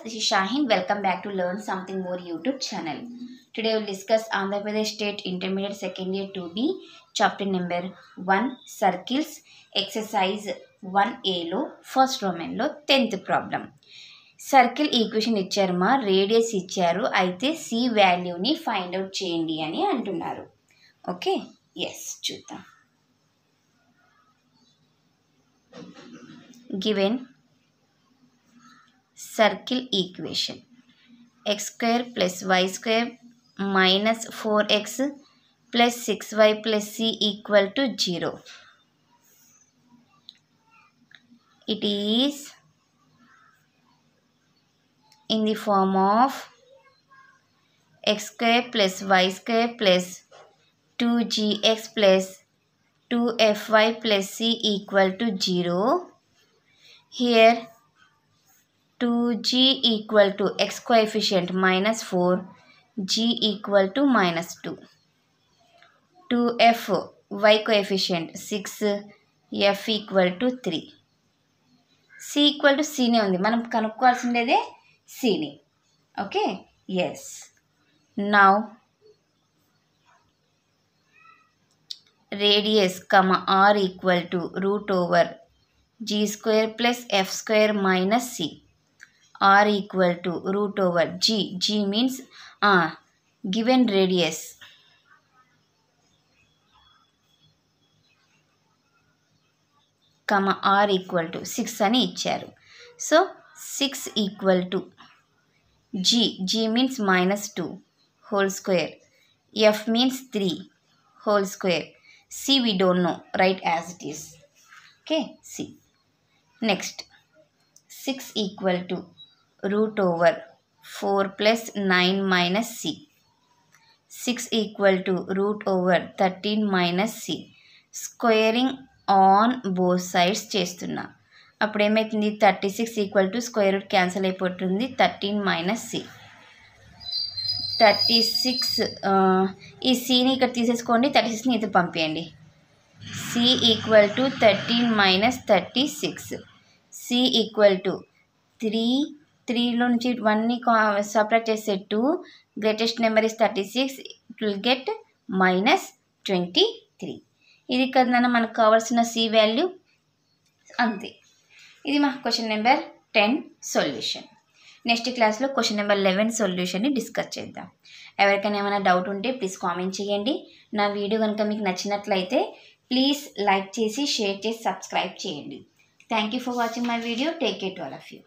this is Shaheen. Welcome back to Learn Something More YouTube channel. Today we will discuss Andhra Pradesh State Intermediate Second Year 2B chapter number 1 Circles exercise 1A లో first Roman లో 10th problem. Circle equation ఇచ్చారు మా radius ఇచ్చారు అయితే C వాల్యూని find out చేయండి అని అంటున్నారు. ఓకే ఎస్ చూద్దాం. Given circle equation x square plus y square minus 4x plus 6y plus c equal to 0. It is in the form of x square plus y square plus 2gx plus 2fy plus c equal to 0. Here 2g equal to x coefficient minus 4, g equal to minus 2. 2f y coefficient 6, f equal to 3. c equal to c నే ఉంది, మనం కనుక్కోవాల్సిందేదే c ని. Okay yes. Now radius r equal to root over g square plus f square minus c. r equal to root over g means given radius r equal to 6 అని ఇచ్చారు. So 6 equal to g means minus 2 whole square, f means 3 whole square, c we don't know, write as it is. Okay, c. Next 6 equal to root over 4 plus 9 minus c. 6 equal to root over 13 minus c. Squaring on both sides చేస్తున్నా. అప్పుడు ఏమవుతుంది 36 equal to square root cancel అయిపోతుంది 13 minus C. 36 ఈ సిని ఇక్కడ తీసేసుకోండి, 36ని ఇది పంపించండి. C equal to 13 minus 36. C equal to 3లో నుంచి 1ని సపరేట్ చేస్తే 2, greatest number is 36, it will get minus 23. ఇది కదా మనకు కావాల్సిన సి వాల్యూ. అంతే, ఇది మా క్వశ్చన్ నెంబర్ 10 సొల్యూషన్. నెక్స్ట్ క్లాస్లో క్వశ్చన్ నెంబర్ 11 సొల్యూషన్ని డిస్కస్ చేద్దాం. ఎవరికైనా ఏమైనా డౌట్ ఉంటే ప్లీజ్ కామెంట్ చేయండి. నా వీడియో కనుక మీకు నచ్చినట్లయితే ప్లీజ్ లైక్ చేసి షేర్ చేసి సబ్స్క్రైబ్ చేయండి. Thank you for watching my video. Take care to all of you.